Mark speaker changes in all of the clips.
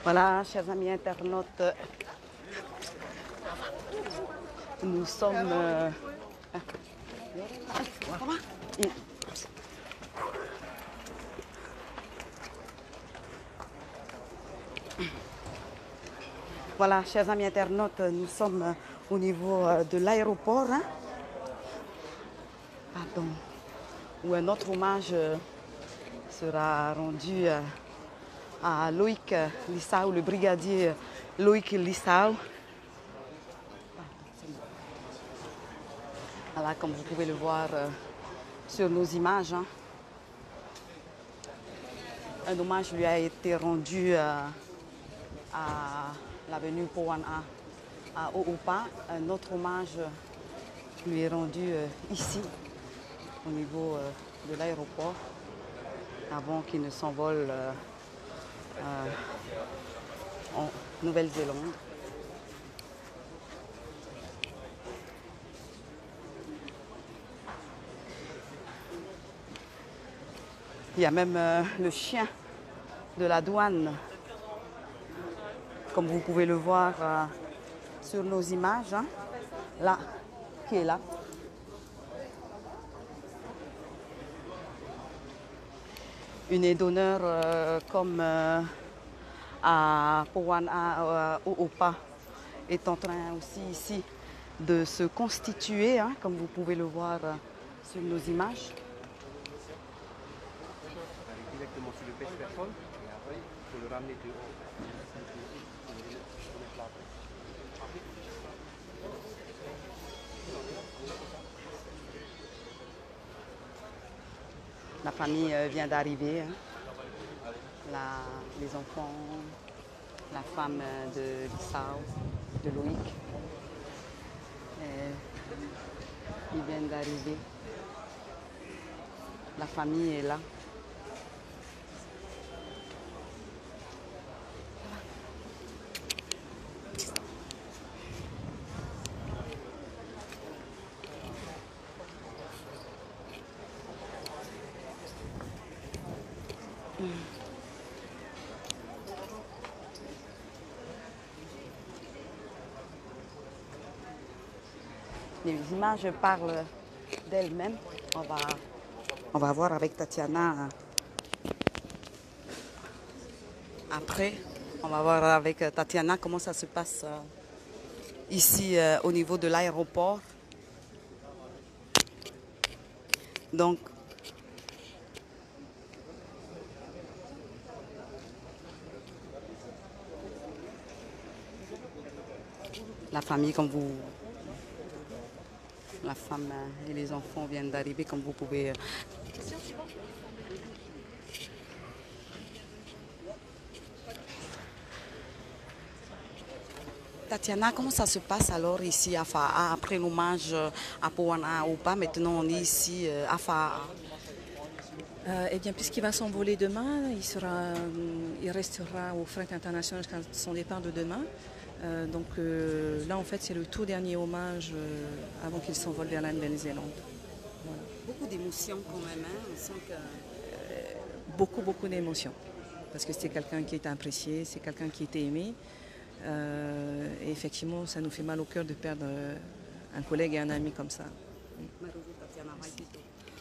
Speaker 1: Voilà, chers amis internautes, nous sommes... Voilà, chers amis internautes, nous sommes au niveau de l'aéroport, hein, pardon, où un autre hommage sera rendu à Loïc Lissau, le brigadier Loïc Lissau. Voilà, comme vous pouvez le voir sur nos images, hein. Un hommage lui a été rendu à l'avenue Powana à Oopa. Un autre hommage lui est rendu ici, au niveau de l'aéroport, avant qu'il ne s'envole en Nouvelle-Zélande. Il y a même le chien de la douane, comme vous pouvez le voir sur nos images, hein, là, qui est là. Une aide d'honneur comme à Powana, Oopa, est en train aussi ici de se constituer, hein, comme vous pouvez le voir sur nos images.
Speaker 2: Directement sur le pêche-personne et après il faut le ramener dehors.
Speaker 1: La famille vient d'arriver, hein. Les enfants, la femme de Lissau, de Loïc, ils viennent d'arriver. La famille est là. Les images parlent d'elles-mêmes. On va voir avec Tatiana après. On va voir avec Tatiana comment ça se passe ici au niveau de l'aéroport. Donc, la famille, comme vous... La femme et les enfants viennent d'arriver, comme vous pouvez... Tatiana, comment ça se passe alors ici à Fa'a, après l'hommage à Powana ou pas? Maintenant, on est ici à Fa'a.
Speaker 3: Eh bien, puisqu'il va s'envoler demain, il restera au fret international jusqu'à son départ de demain. Là, en fait, c'est le tout dernier hommage avant qu'il s'envole vers la Nouvelle-Zélande. Voilà.
Speaker 1: Beaucoup d'émotions quand même, hein? On sent que...
Speaker 3: Beaucoup d'émotions. Parce que c'est quelqu'un qui était apprécié, c'est quelqu'un qui était aimé. Et effectivement, ça nous fait mal au cœur de perdre un collègue et un ami comme ça.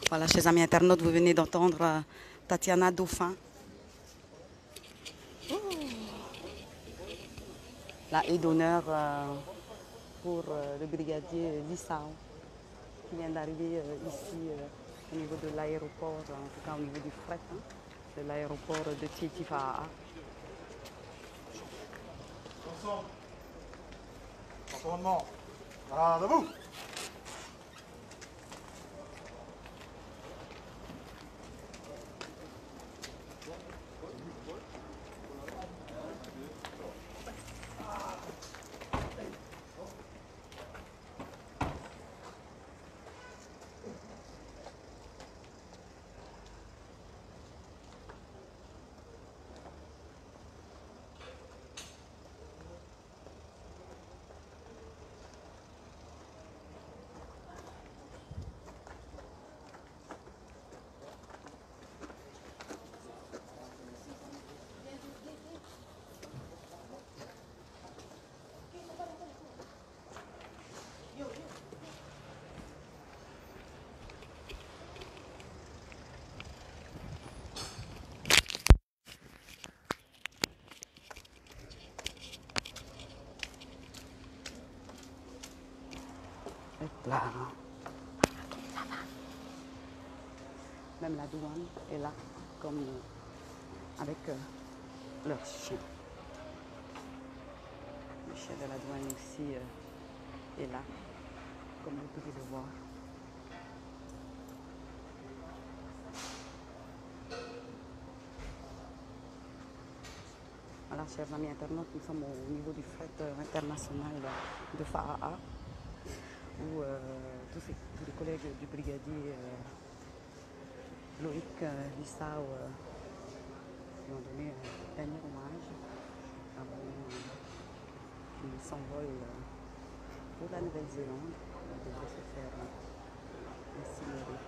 Speaker 1: Voilà, chers amis internautes, vous venez d'entendre Tatiana Dauphin. La aide d'honneur pour le brigadier Lissau, qui vient d'arriver ici au niveau de l'aéroport, en tout cas au niveau du fret, hein, de l'aéroport de Tietifa'a.
Speaker 2: Commandement, à debout.
Speaker 1: Hop là. Même la douane est là, comme avec leurs chiens. Le chien de la douane aussi est là, comme vous pouvez le voir. Voilà, chers amis internautes, nous sommes au niveau du fret international de FAA, où tous les collègues du brigadier Loïc Lissau lui ont donné un dernier hommage avant qu'il s'envole pour la Nouvelle-Zélande. Il devrait se faire incinérer.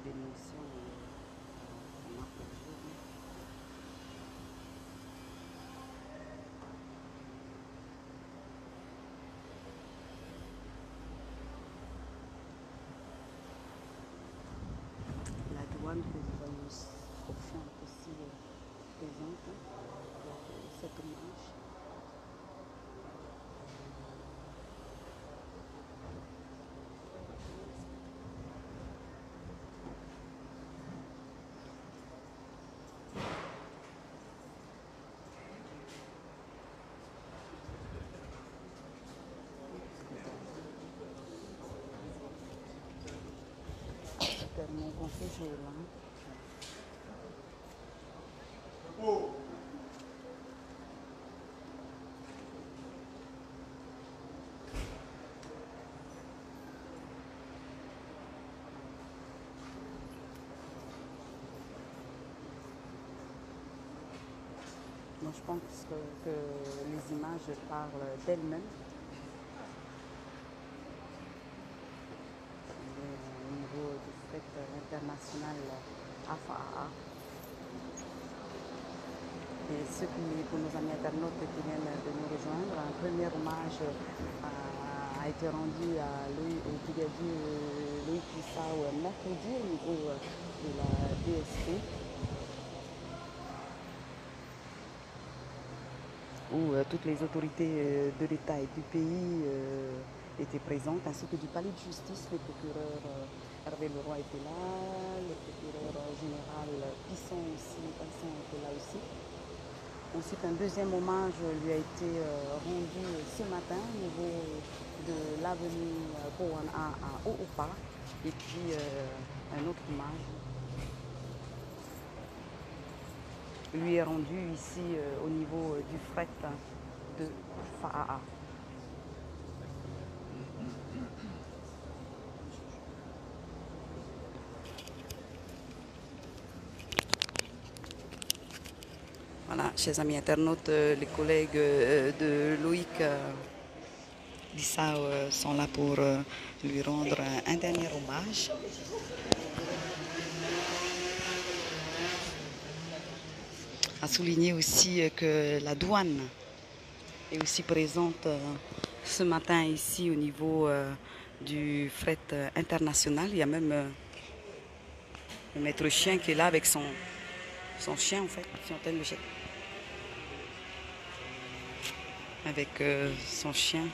Speaker 1: Des munitions en marque de jour. La douane que nous voyons au fond est aussi présente pour cet hommage. Tellement qu'on fait chaud là. Moi, je pense que les images parlent d'elles-mêmes. Au niveau du fret international FAA. Et pour nos amis internautes qui viennent de nous rejoindre, un premier hommage a été rendu au brigadier Loïc Lissau mercredi au niveau de la DSP, où toutes les autorités de l'État et du pays étaient présentes, ainsi que du palais de justice. Le procureur Hervé Leroy était là, le procureur général Pisson était là aussi. Ensuite, un deuxième hommage lui a été rendu ce matin au niveau de l'avenue Powan à Oopa. Et puis un autre hommage lui est rendu ici au niveau du fret de FAA. Voilà, chers amis internautes, les collègues de Loïc Lissau sont là pour lui rendre un dernier hommage. À souligner aussi que la douane est aussi présente ce matin ici au niveau du fret international. Il y a même le maître chien qui est là avec son chien en fait, si on tient le jet. Avec son chien.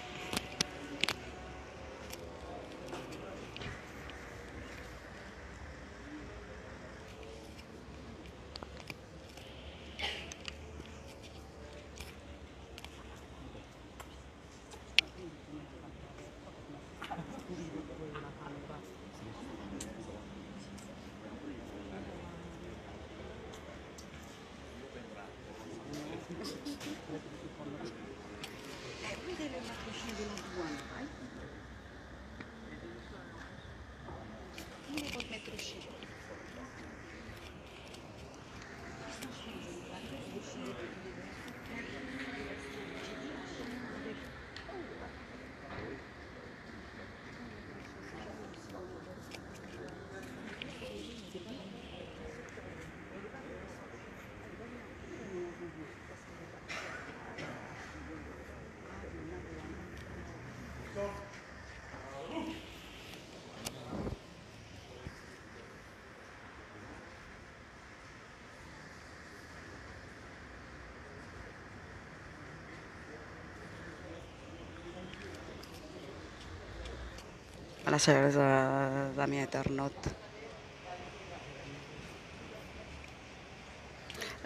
Speaker 1: Voilà, chers amis internautes.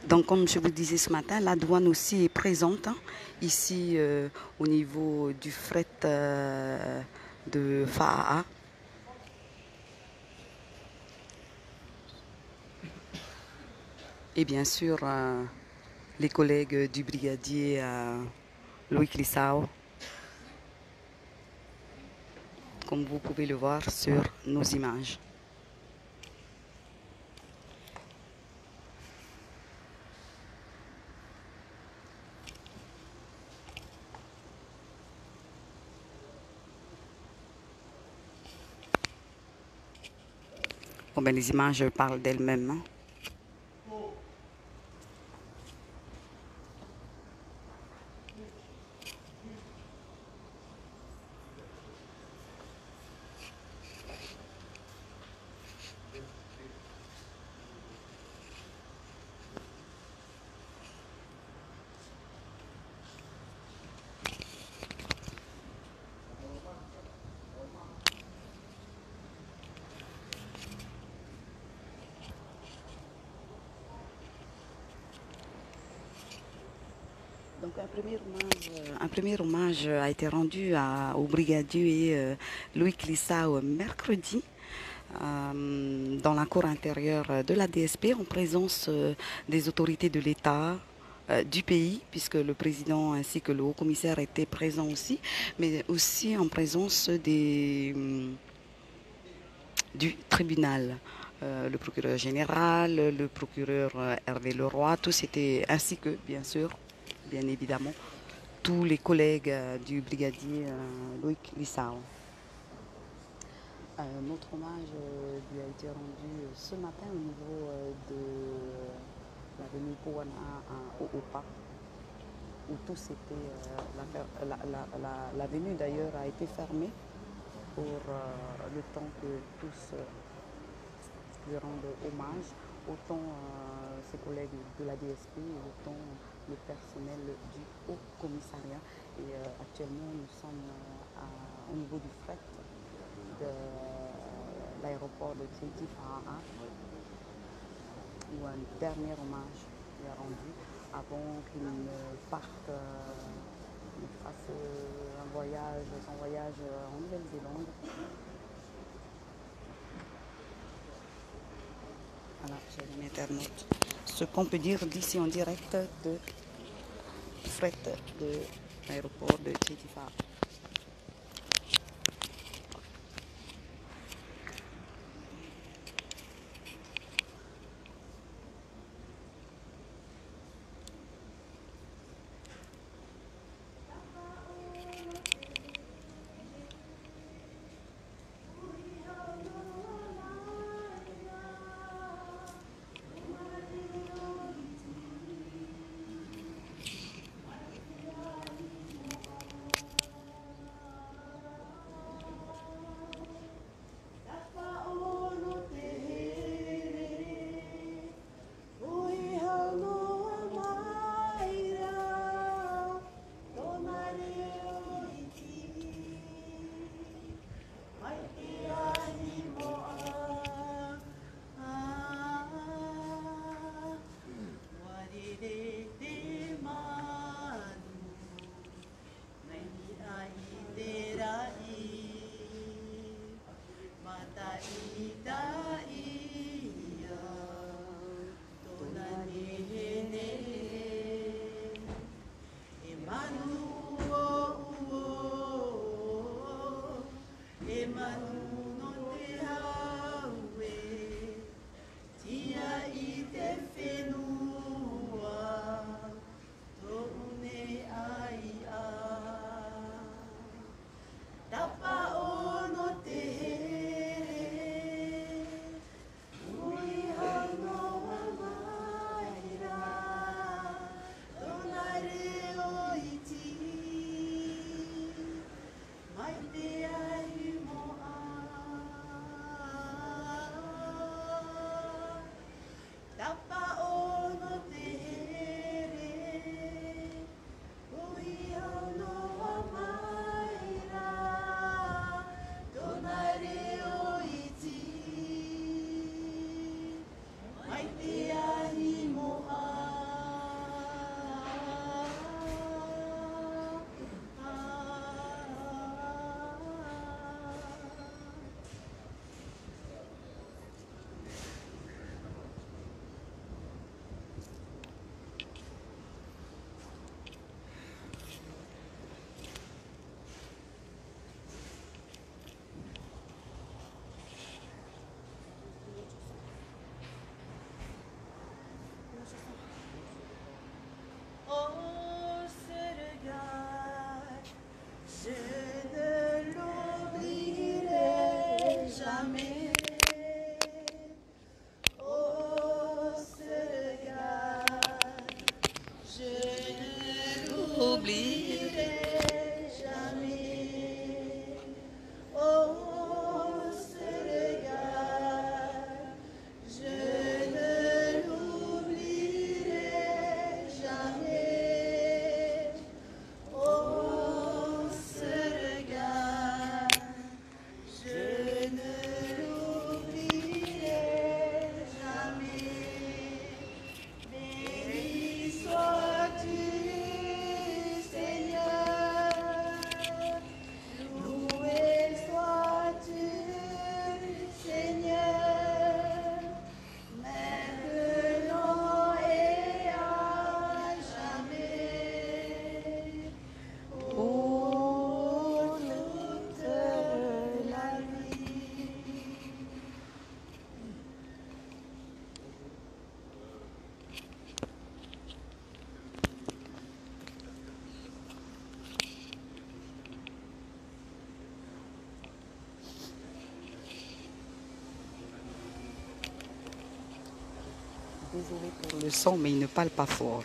Speaker 1: Donc, comme je vous disais ce matin, la douane aussi est présente ici au niveau du fret de Faa. Et bien sûr, les collègues du brigadier Louis Clissao, comme vous pouvez le voir sur nos images. Bon, ben, les images parlent d'elles-mêmes. Hein. Donc un premier hommage a été rendu au brigadier Louis Clissao mercredi dans la cour intérieure de la DSP en présence des autorités de l'État du pays, puisque le président ainsi que le haut-commissaire étaient présents aussi, mais aussi en présence du tribunal. Le procureur général, le procureur Hervé Leroy, tous étaient, ainsi que, bien évidemment, tous les collègues du brigadier Loïc Lissao. Notre hommage lui a été rendu ce matin au niveau de l'avenue Pouana à Oopa, où tous étaient. L'avenue d'ailleurs a été fermée pour le temps que tous lui rendent hommage, autant ses collègues de la DSP, autant le personnel du Haut Commissariat. Et actuellement, nous sommes au niveau du fret de l'aéroport de Tchéti Faraha, où un dernier hommage lui est rendu avant qu'il ne parte, ne fasse son voyage en Nouvelle-Zélande. Voilà, chers amis internautes, ce qu'on peut dire d'ici en direct de fret de l'aéroport de Tchéti Faraha. Désolée pour le son, mais il ne parle pas fort.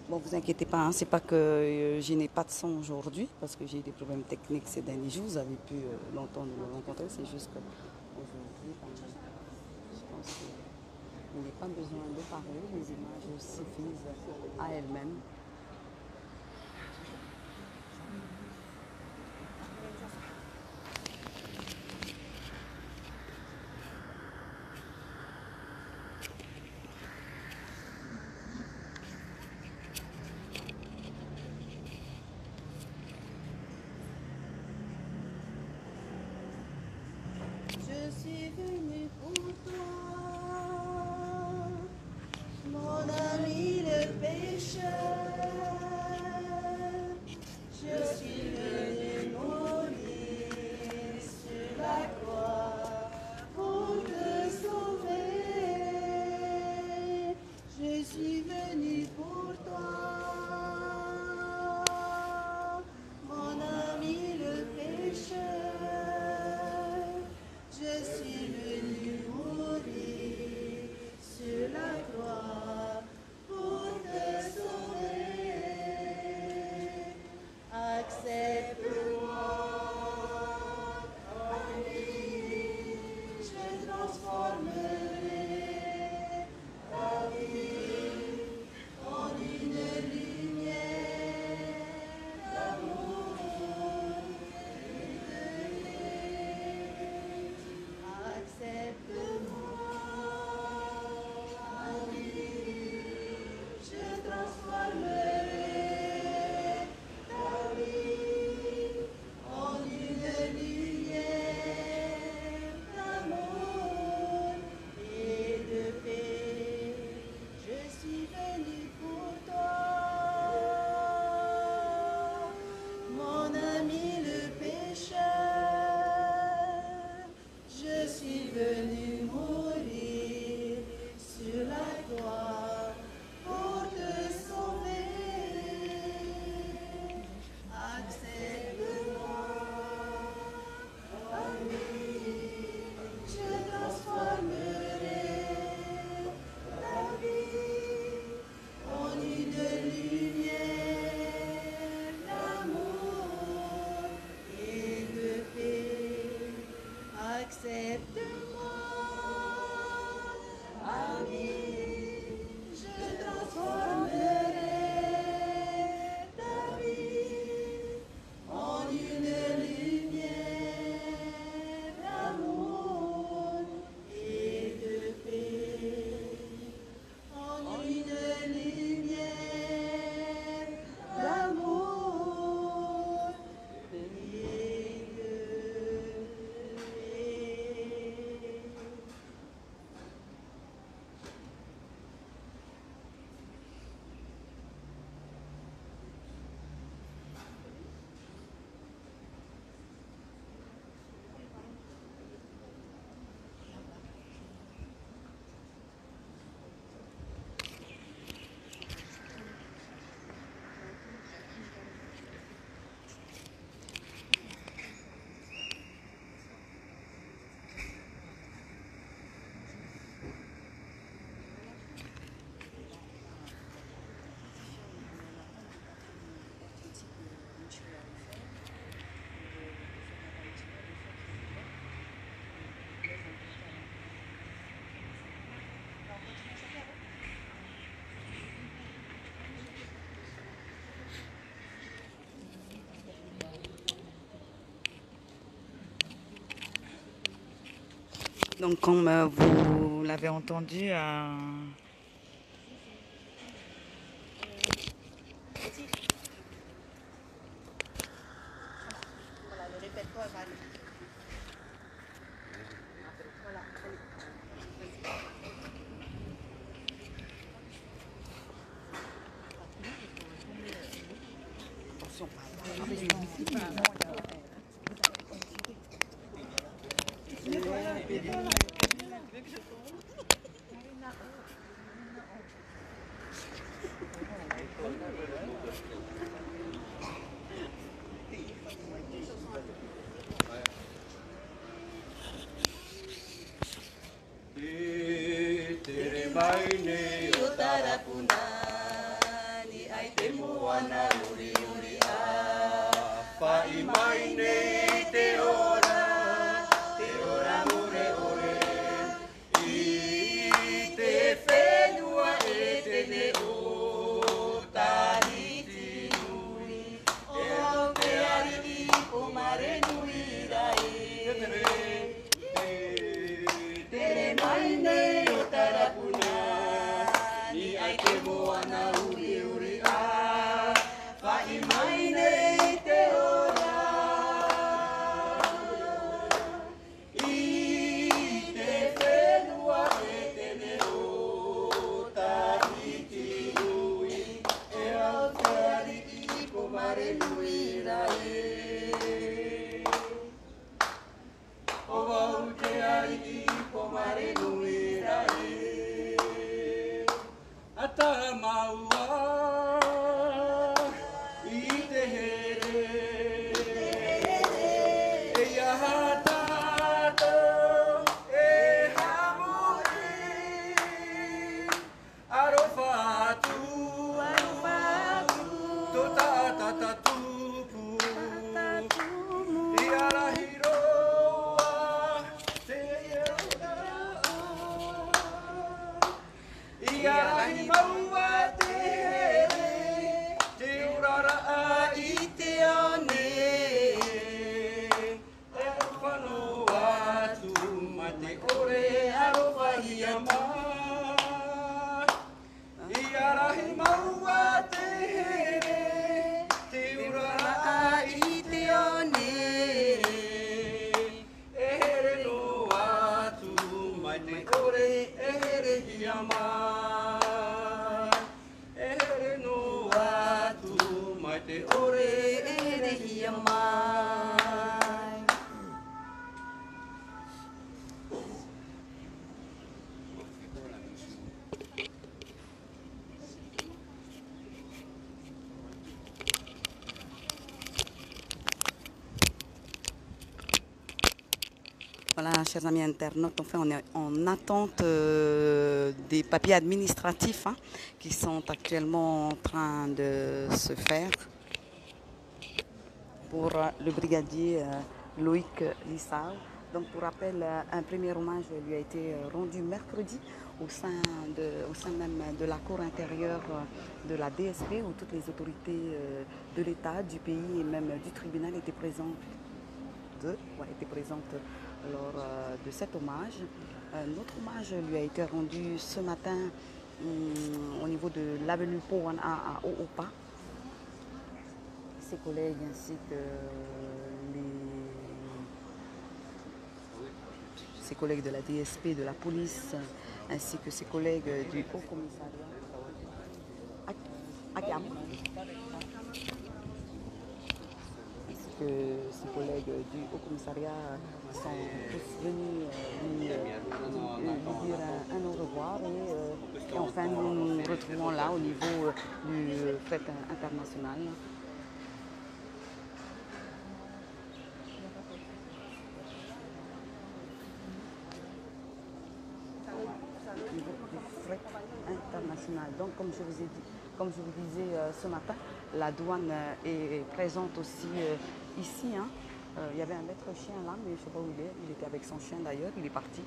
Speaker 1: Bon, vous inquiétez pas, hein, c'est pas que je n'ai pas de son aujourd'hui, parce que j'ai eu des problèmes techniques ces derniers jours. Vous avez pu l'entendre ou le rencontrer, c'est juste qu'aujourd'hui, je pense qu'il n'y a pas besoin de parler, les images suffisent à elles-mêmes.
Speaker 4: Je suis venue pour toi, mon ami le pécheur. Je suis venue mourir Accepte-moi, ami, je transformerai ta vie en une lumière d'amour et de paix, en une lumière d'amour et de paix.
Speaker 1: Donc comme vous l'avez entendu, voilà, chers amis internautes, enfin, on est en attente des papiers administratifs qui sont actuellement en train de se faire pour le brigadier Loïc Lissau Donc pour rappel, un premier hommage lui a été rendu mercredi au sein même de la cour intérieure de la DSP où toutes les autorités de l'État, du pays et même du tribunal étaient présentes, lors de cet hommage. Notre hommage lui a été rendu ce matin au niveau de l'avenue Powana à Oopa. Ses collègues ainsi que ses collègues de la DSP, de la police, ainsi que ses collègues du Haut Commissariat Akiam, ainsi que ses collègues du Haut Commissariat sont tous venus lui dire un au revoir et enfin nous nous retrouvons là au niveau du fret international. International. Donc comme je vous disais ce matin, la douane est présente aussi ici. Il y avait un maître chien là, mais je ne sais pas où il est. Il était avec son chien d'ailleurs, il est parti.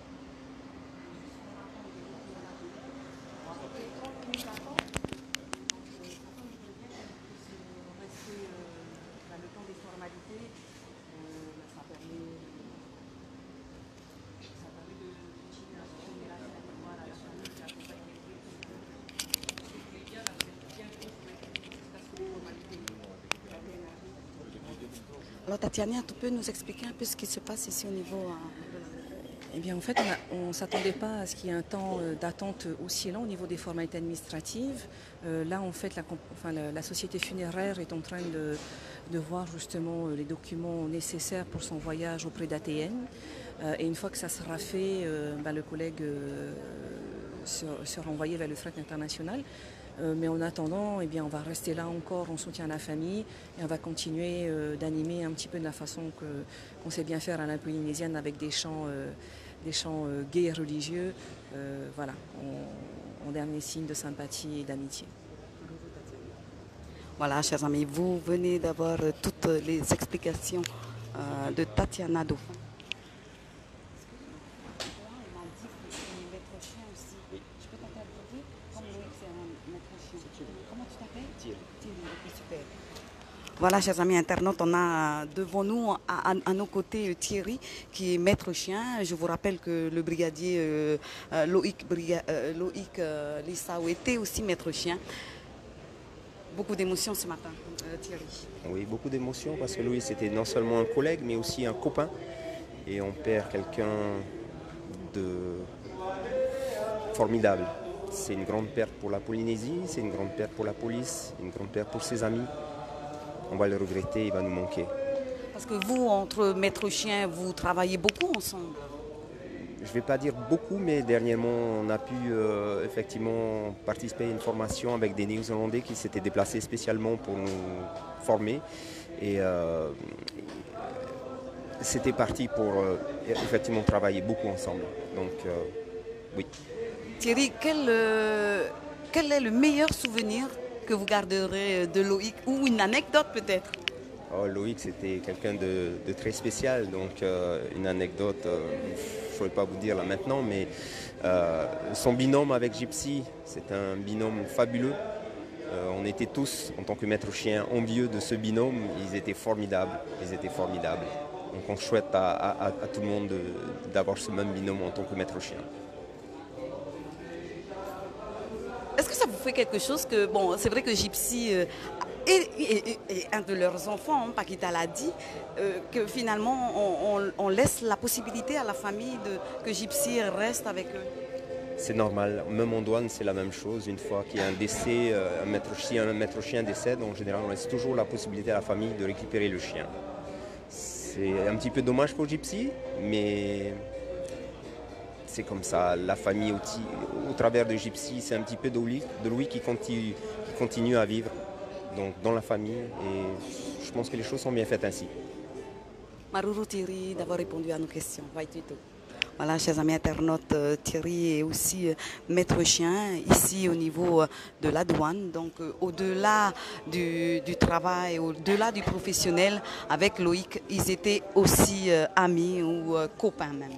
Speaker 1: Alors Tatiana, tu peux nous expliquer un peu ce qui se passe ici au niveau
Speaker 3: Eh bien, en fait, on ne s'attendait pas à ce qu'il y ait un temps d'attente aussi long au niveau des formalités administratives. Là, en fait, la société funéraire est en train de voir justement les documents nécessaires pour son voyage auprès d'ATN. Et une fois que ça sera fait, le collègue sera envoyé vers le fret international. Mais en attendant, eh bien, on va rester là encore en soutien à la famille et on va continuer d'animer un petit peu de la façon qu'on sait bien faire à la polynésienne avec des chants gays et religieux, voilà, en dernier signe de sympathie et d'amitié.
Speaker 1: Voilà, chers amis, vous venez d'avoir toutes les explications de Tatiana Dauphin. Voilà, chers amis internautes, on a devant nous, à nos côtés, Thierry, qui est maître chien. Je vous rappelle que le brigadier Loïc Lissao était aussi maître chien. Beaucoup d'émotions ce matin, Thierry.
Speaker 5: Oui, beaucoup d'émotions parce que Loïc c'était non seulement un collègue, mais aussi un copain. Et on perd quelqu'un de formidable. C'est une grande perte pour la Polynésie, c'est une grande perte pour la police, une grande perte pour ses amis. On va le regretter, il va nous manquer.
Speaker 1: Parce que vous, entre maître chien, vous travaillez beaucoup ensemble.
Speaker 5: Je ne vais pas dire beaucoup, mais dernièrement, on a pu effectivement participer à une formation avec des Néo-Zélandais qui s'étaient déplacés spécialement pour nous former. Et c'était parti pour effectivement travailler beaucoup ensemble. Donc, oui.
Speaker 1: Thierry, quel est le meilleur souvenir que vous garderez de Loïc ou une anecdote peut-être?
Speaker 5: Loïc, c'était quelqu'un de très spécial, donc une anecdote, je ne saurais pas vous dire là maintenant, mais son binôme avec Gypsy, c'est un binôme fabuleux. On était tous, en tant que maître chien, envieux de ce binôme. Ils étaient formidables, Donc on souhaite à tout le monde d'avoir ce même binôme en tant que maître chien.
Speaker 1: Est-ce que ça vous fait quelque chose que, bon, c'est vrai que Gypsy est un de leurs enfants, Paquita l'a dit, que finalement on laisse la possibilité à la famille que Gypsy reste avec eux?
Speaker 5: C'est normal, même en douane c'est la même chose. Une fois qu'il y a un décès, un maître chien décède, en général on laisse toujours la possibilité à la famille de récupérer le chien. C'est un petit peu dommage pour Gypsy, mais c'est comme ça. La famille au travers de Gypsy, c'est un petit peu de Louis qui continue à vivre donc, dans la famille et je pense que les choses sont bien faites ainsi.
Speaker 1: Maruru Thierry d'avoir répondu à nos questions. Voilà, chers amis internautes, Thierry est aussi maître chien ici au niveau de la douane. Donc au-delà du travail, au-delà du professionnel, avec Loïc, ils étaient aussi amis ou copains même.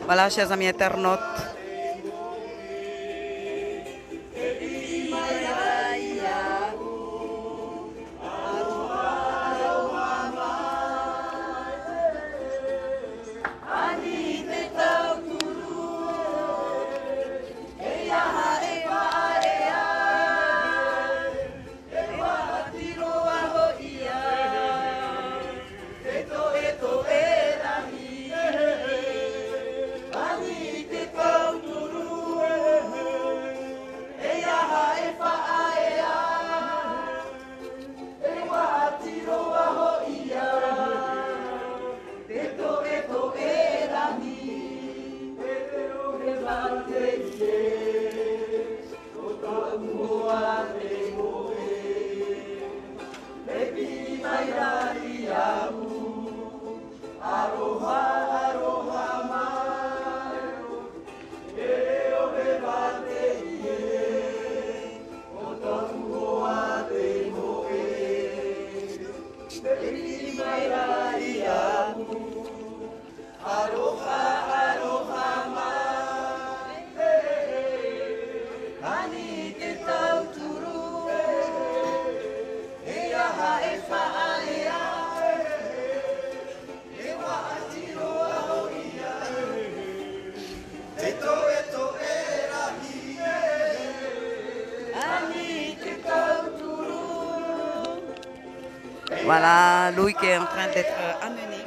Speaker 1: Voilà, chers amis internautes. Voilà, Loïc est en train d'être amené.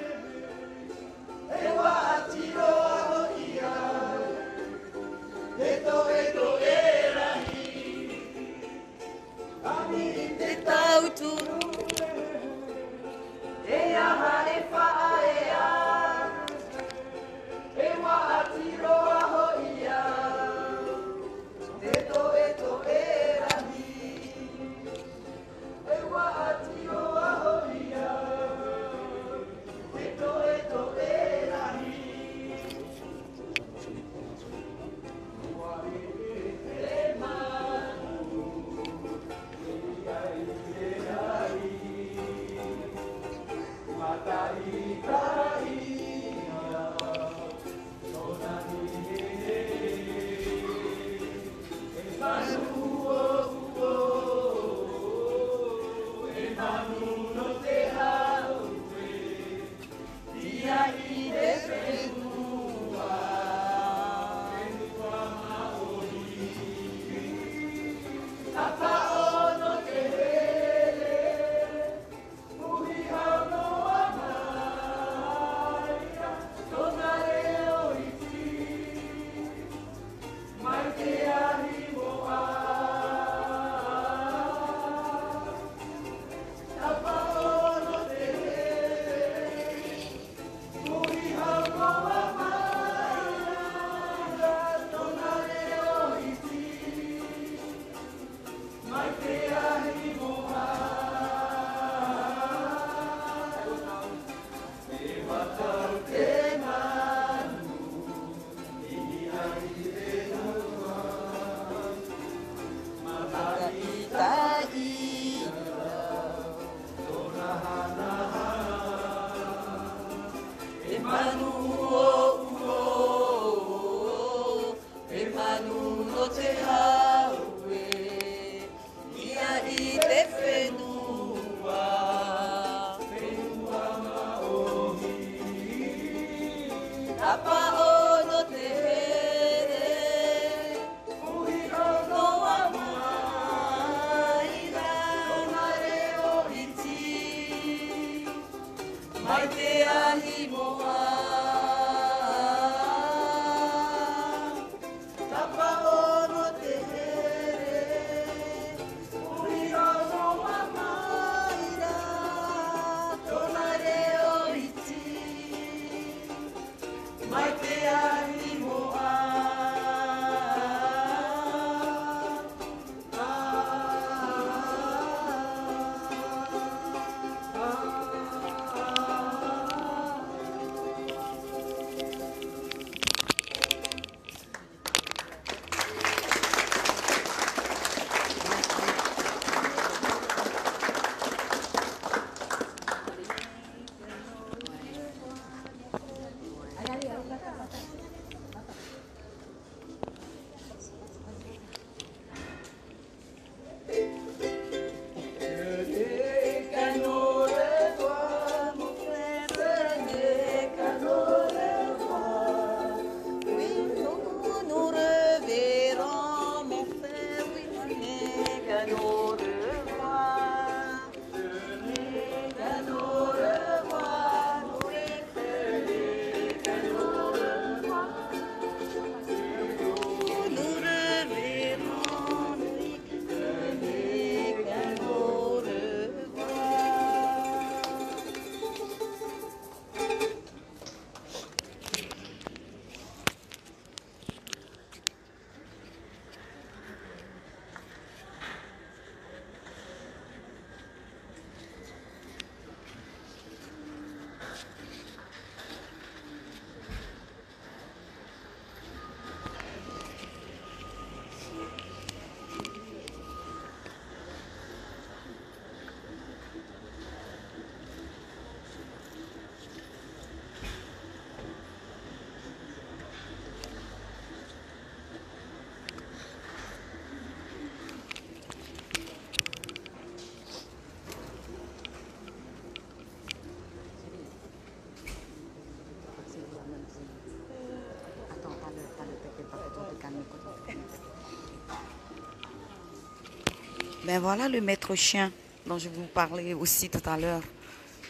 Speaker 1: Ben voilà le maître chien dont je vous parlais aussi tout à l'heure.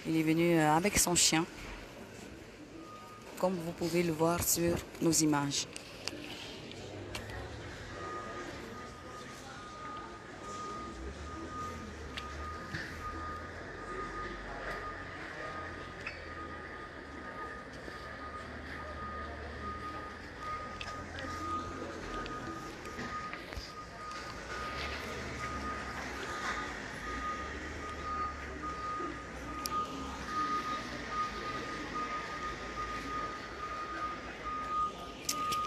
Speaker 1: Il est venu avec son chien, comme vous pouvez le voir sur nos images.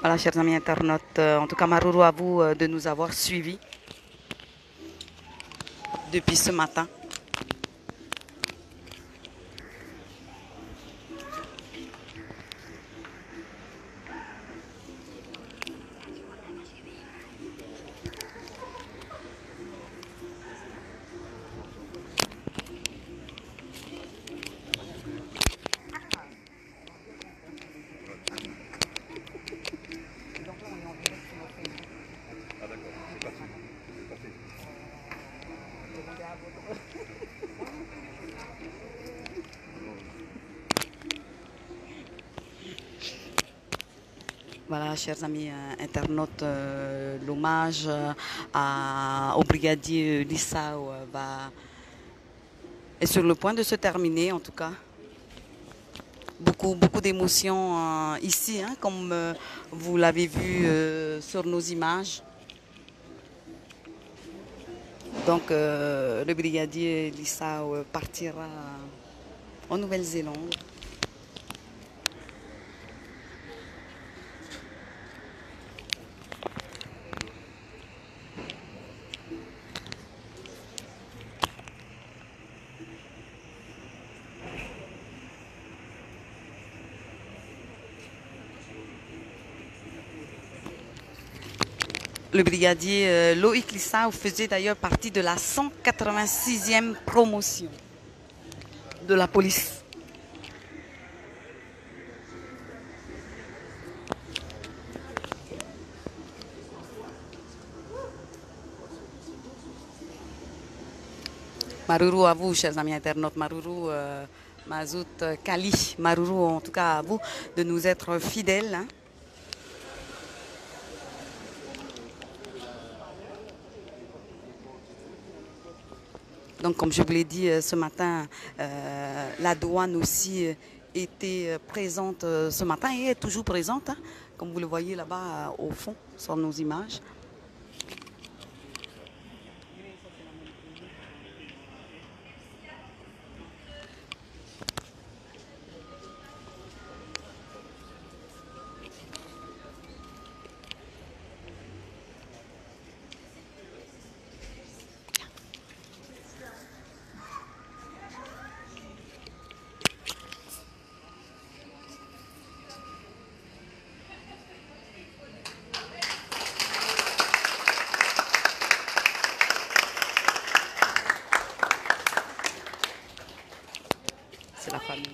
Speaker 1: Voilà, chers amis internautes, en tout cas, Maruru à vous de nous avoir suivis depuis ce matin. Voilà, chers amis internautes, l'hommage au brigadier Lissao est sur le point de se terminer, en tout cas. Beaucoup d'émotions ici, hein, comme vous l'avez vu sur nos images. Donc, le brigadier Lissao partira en Nouvelle-Zélande. Le brigadier Loïc Lissau faisait d'ailleurs partie de la 186e promotion de la police. Maruru à vous, chers amis internautes. Maruru, Mazout, Kali. Maruru, en tout cas à vous, de nous être fidèles. Hein. Donc, comme je vous l'ai dit ce matin, la douane aussi était présente ce matin et est toujours présente, hein, comme vous le voyez là-bas au fond, sur nos images. C'est la famille.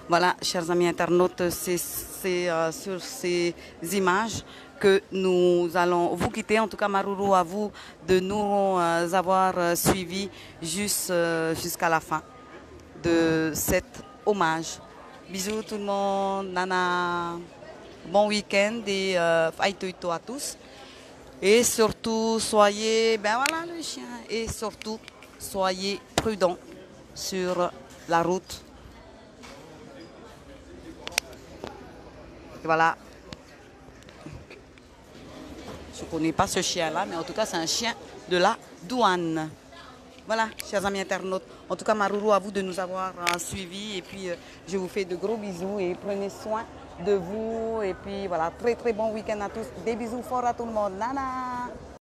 Speaker 1: Voilà, chers amis internautes, c'est sur ces images que nous allons vous quitter. En tout cas, Maruru, à vous de nous avoir suivis jusqu'à la fin de cet hommage. Bisous tout le monde, Nana, bon week-end et Faitoito à tous. Et surtout, soyez, ben voilà le chien, et surtout, soyez prudents sur la route. Voilà. Je ne connais pas ce chien-là, mais en tout cas, c'est un chien de la douane. Voilà, chers amis internautes. En tout cas, Maruru, à vous de nous avoir suivis. Et puis, je vous fais de gros bisous et prenez soin de vous. Et puis, voilà, très très bon week-end à tous. Des bisous forts à tout le monde. Nana!